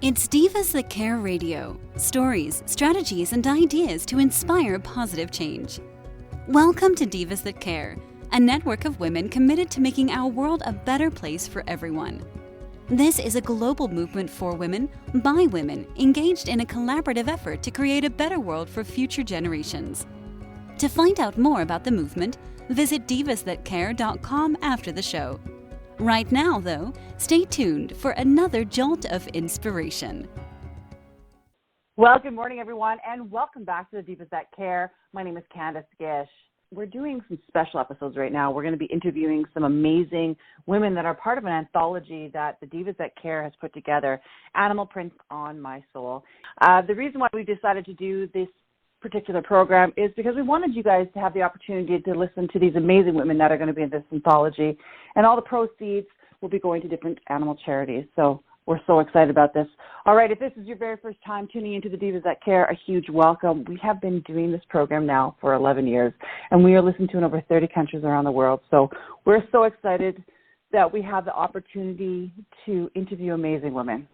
It's Divas That Care Radio. Stories, strategies, and ideas to inspire positive change. Welcome to Divas That Care, a network of women committed to making our world a better place for everyone. This is a global movement for women, by women, engaged in a collaborative effort to create a better world for future generations. To find out more about the movement, visit divasthatcare.com after the show. Right now, though, stay tuned for another jolt of inspiration. Well, good morning, everyone, and welcome back to the Divas That Care. My name is Candace Gish. We're doing some special episodes right now. We're going to be interviewing some amazing women that are part of an anthology that the Divas That Care has put together, Animal Prints on My Soul. The reason why we decided to do this particular program is because we wanted you guys to have the opportunity to listen to these amazing women that are going to be in this anthology, and all the proceeds will be going to different animal charities. So we're so excited about this. All right, if this is your very first time tuning into the Divas That Care, a huge welcome. We have been doing this program now for 11 years, and we are listened to in over 30 countries around the world. So we're so excited that we have the opportunity to interview amazing women.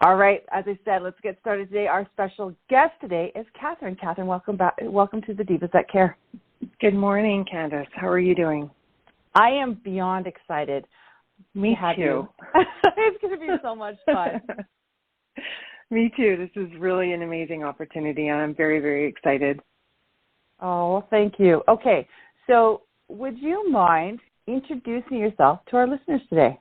All right, as I said, let's get started today. Our special guest today is Katherine. Katherine, welcome back. Welcome to the Divas That Care. Good morning, Candace. How are you doing? I am beyond excited. Me too. It's going to be so much fun. Me too. This is really an amazing opportunity, and I'm very, very excited. Oh, well, thank you. Okay, so would you mind introducing yourself to our listeners today?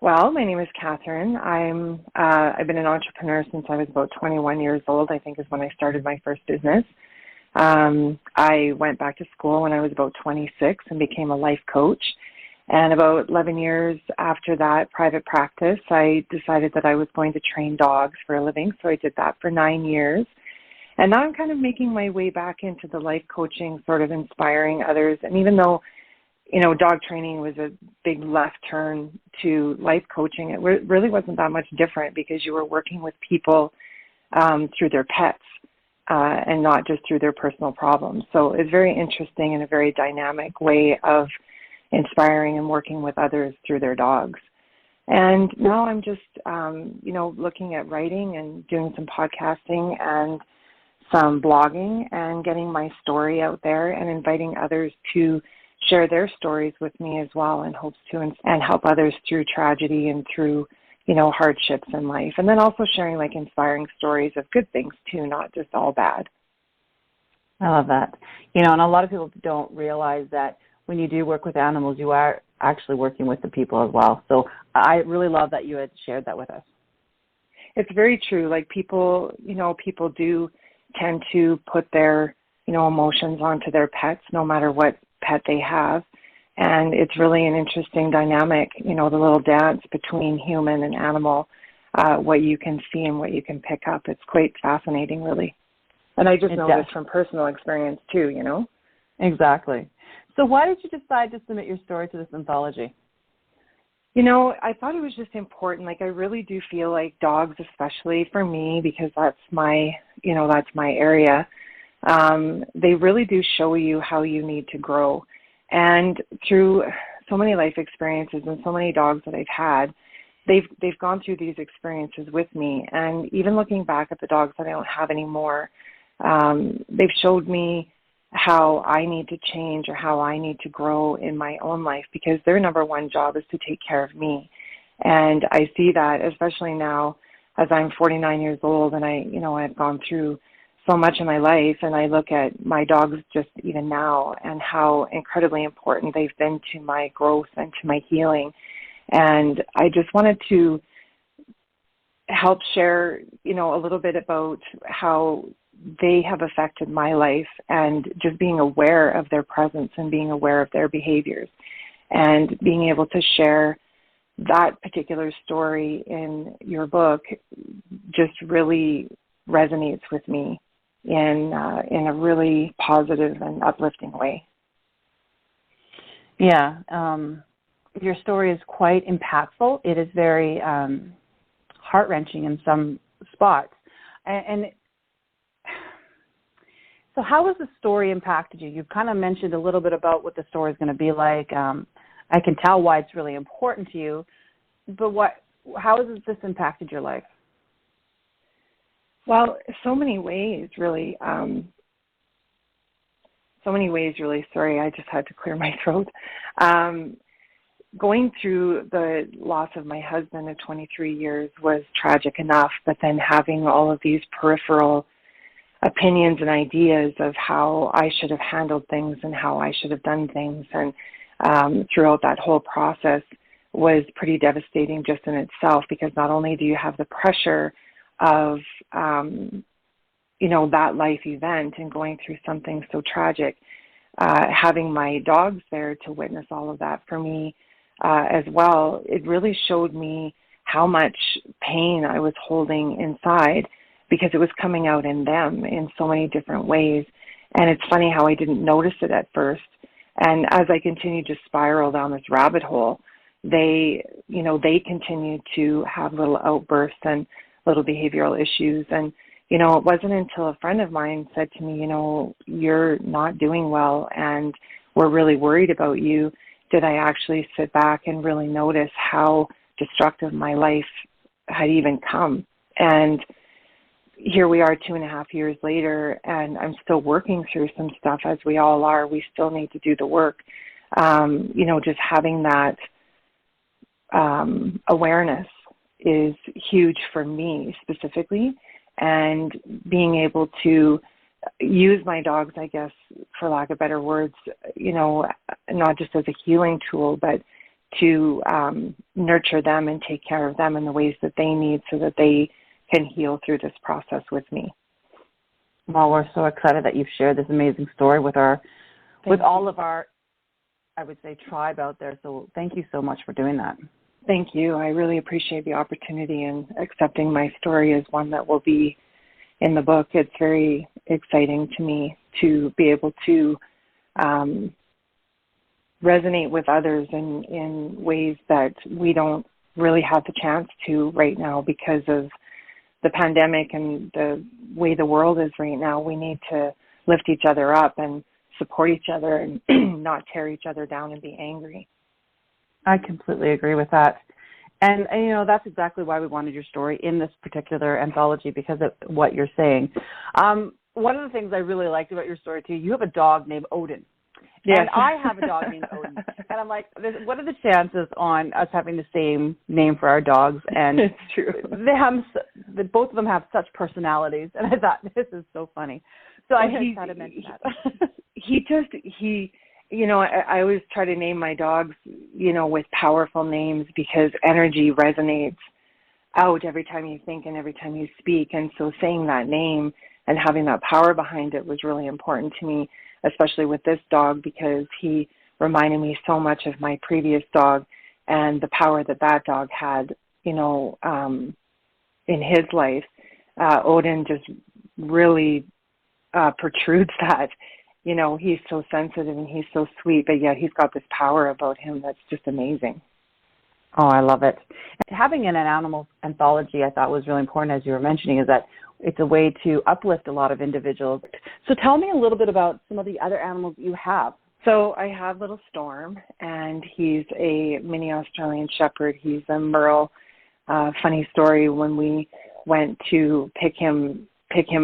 Well, my name is Katherine. I've been an entrepreneur since I was about 21 years old, I think is when I started my first business. I went back to school when I was about 26 and became a life coach. And about 11 years after that private practice, I decided that I was going to train dogs for a living. So I did that for 9 years. And now I'm kind of making my way back into the life coaching, sort of inspiring others. And even though dog training was a big left turn to life coaching, it really wasn't that much different because you were working with people through their pets and not just through their personal problems. So it's very interesting and a very dynamic way of inspiring and working with others through their dogs. And now I'm just, looking at writing and doing some podcasting and some blogging and getting my story out there and inviting others to share their stories with me as well in hopes to and help others through tragedy and through, hardships in life. And then also sharing inspiring stories of good things too, not just all bad. I love that. And a lot of people don't realize that when you do work with animals, you are actually working with the people as well. So I really love that you had shared that with us. It's very true. People do tend to put their, emotions onto their pets, no matter what pet they have. And it's really an interesting dynamic, the little dance between human and animal, what you can see and what you can pick up. It's quite fascinating, really. And I just know this from personal experience too, Exactly. So why did you decide to submit your story to this anthology? I thought it was just important. I really do feel like dogs, especially for me, because that's my area. They really do show you how you need to grow. And through so many life experiences and so many dogs that I've had, they've gone through these experiences with me. And even looking back at the dogs that I don't have anymore, they've showed me how I need to change or how I need to grow in my own life, because their number one job is to take care of me. And I see that, especially now as I'm 49 years old and I've gone through so much in my life, and I look at my dogs just even now and how incredibly important they've been to my growth and to my healing. And I just wanted to help share, a little bit about how they have affected my life and just being aware of their presence and being aware of their behaviors and being able to share that particular story in your book just really resonates with me in a really positive and uplifting way. Yeah, your story is quite impactful. It is very heart-wrenching in some spots. And so how has the story impacted you? You've kind of mentioned a little bit about what the story is going to be like. I can tell why it's really important to you. But how has this impacted your life? Well, so many ways, really. Sorry, I just had to clear my throat. Going through the loss of my husband of 23 years was tragic enough, but then having all of these peripheral opinions and ideas of how I should have handled things and how I should have done things, and throughout that whole process was pretty devastating just in itself, because not only do you have the pressure of, that life event and going through something so tragic, having my dogs there to witness all of that for me as well, it really showed me how much pain I was holding inside, because it was coming out in them in so many different ways. And it's funny how I didn't notice it at first. And as I continued to spiral down this rabbit hole, they continued to have little outbursts and little behavioral issues. And, it wasn't until a friend of mine said to me, you're not doing well and we're really worried about you, did I actually sit back and really notice how destructive my life had even come. And here we are 2.5 years later, and I'm still working through some stuff, as we all are. We still need to do the work. Just having that awareness is huge for me specifically, and being able to use my dogs, I guess, for lack of better words, not just as a healing tool, but to nurture them and take care of them in the ways that they need so that they can heal through this process with me. Well, we're so excited that you've shared this amazing story with all of our, I would say, tribe out there. So thank you so much for doing that. Thank you. I really appreciate the opportunity and accepting my story as one that will be in the book. It's very exciting to me to be able to resonate with others in ways that we don't really have the chance to right now because of the pandemic and the way the world is right now. We need to lift each other up and support each other and not tear each other down and be angry. I completely agree with that. And that's exactly why we wanted your story in this particular anthology, because of what you're saying. One of the things I really liked about your story, too, you have a dog named Odin. Yes. And I have a dog named Odin. And I'm like, what are the chances on us having the same name for our dogs? And it's true. Both of them have such personalities. And I thought, this is so funny. So I just had to mention that. I always try to name my dogs, with powerful names, because energy resonates out every time you think and every time you speak. And so saying that name and having that power behind it was really important to me, especially with this dog, because he reminded me so much of my previous dog and the power that dog had, in his life. Odin just really protrudes that. He's so sensitive and he's so sweet, but yet he's got this power about him that's just amazing. Oh, I love it. Having an animal anthology, I thought was really important, as you were mentioning, is that it's a way to uplift a lot of individuals. So tell me a little bit about some of the other animals you have. So I have little Storm, and he's a mini Australian Shepherd. He's a Merle. Funny story, when we went to pick him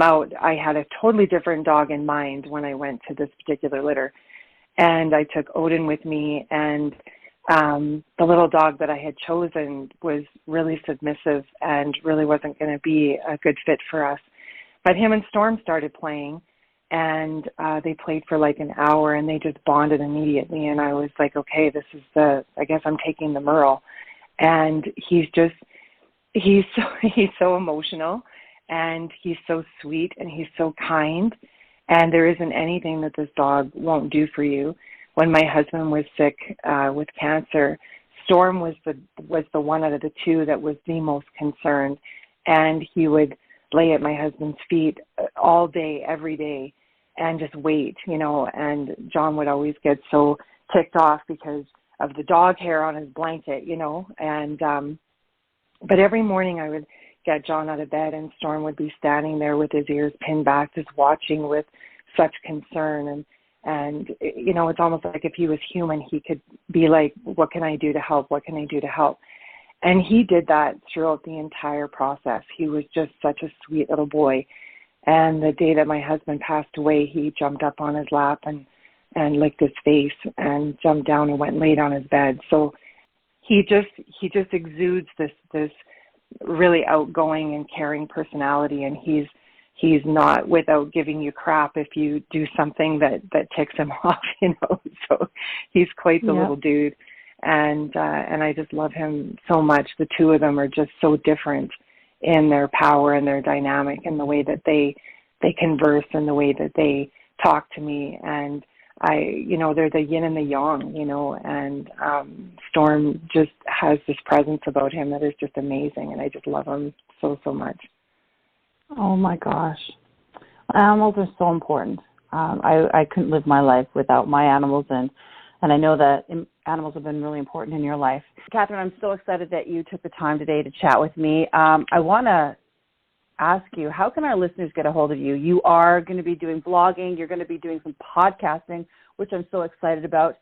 out, I had a totally different dog in mind when I went to this particular litter. And I took Odin with me, and the little dog that I had chosen was really submissive and really wasn't going to be a good fit for us. But him and Storm started playing, and they played for like an hour, and they just bonded immediately. And I was like, okay, I guess I'm taking the Merle. And he's so emotional. And he's so sweet, and he's so kind, and there isn't anything that this dog won't do for you. When my husband was sick with cancer, Storm was the one out of the two that was the most concerned, and he would lay at my husband's feet all day, every day, and just wait, and John would always get so ticked off because of the dog hair on his blanket, and but every morning I would get John out of bed, and Storm would be standing there with his ears pinned back, just watching with such concern. And it's almost like if he was human, he could be like, what can I do to help? What can I do to help? And he did that throughout the entire process. He was just such a sweet little boy. And the day that my husband passed away, he jumped up on his lap and licked his face and jumped down and went and laid on his bed. So he just exudes this really outgoing and caring personality, and he's not without giving you crap if you do something that ticks him off, So he's quite the little dude, and I just love him so much. The two of them are just so different in their power and their dynamic and the way that they converse and the way that they talk to me. And they're the yin and the yang, and Storm just has this presence about him that is just amazing, and I just love him so, so much. Oh my gosh. Animals are so important. I couldn't live my life without my animals, and I know that animals have been really important in your life. Katherine, I'm so excited that you took the time today to chat with me. I want to ask you, how can our listeners get a hold of you? You are going to be doing blogging, you're going to be doing some podcasting, which I'm so excited about,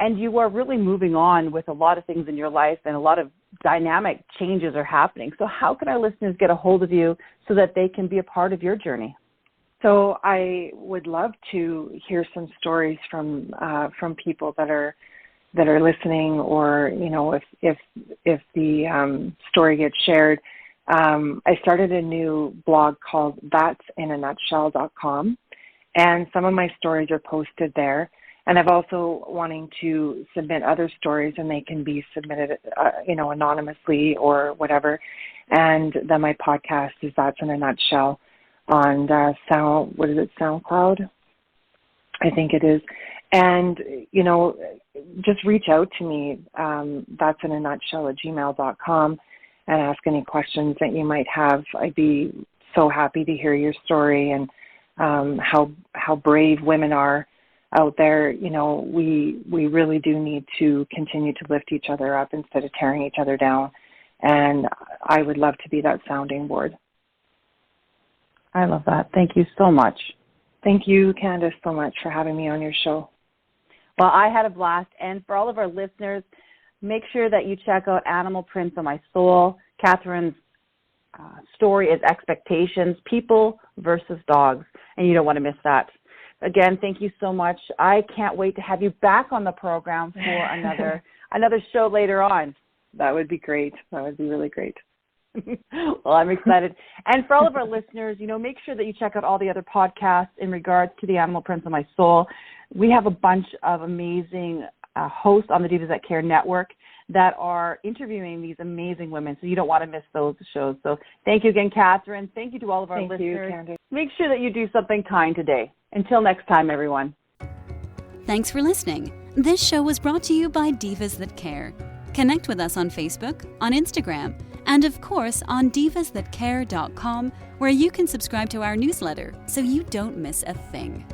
and you are really moving on with a lot of things in your life, and a lot of dynamic changes are happening. So how can our listeners get a hold of you so that they can be a part of your journey? So I would love to hear some stories from people that are listening, or if the story gets shared. I started a new blog called that'sinanutshell.com, and some of my stories are posted there. And I've also wanting to submit other stories, and they can be submitted, anonymously or whatever. And then my podcast is That's in a Nutshell on SoundCloud? I think it is. And, just reach out to me, that's in a nutshell at gmail.com, and ask any questions that you might have. I'd be so happy to hear your story and how brave women are out there. We really do need to continue to lift each other up instead of tearing each other down. And I would love to be that sounding board. I love that. Thank you so much. Thank you, Candace, so much for having me on your show. Well, I had a blast. And for all of our listeners, make sure that you check out Animal Prints on My Soul. Katherine's story is Expectations, People versus Dogs, and you don't want to miss that. Again, thank you so much. I can't wait to have you back on the program for another show later on. That would be great. That would be really great. Well, I'm excited. And for all of our listeners, make sure that you check out all the other podcasts in regards to the Animal Prints on My Soul. We have a bunch of amazing hosts on the Divas That Care Network that are interviewing these amazing women, so you don't want to miss those shows. So thank you again, Katherine. Thank you to all of our listeners. Thank you, Candace. Make sure that you do something kind today. Until next time, everyone. Thanks for listening. This show was brought to you by Divas That Care. Connect with us on Facebook, on Instagram, and of course on divasthatcare.com, where you can subscribe to our newsletter so you don't miss a thing.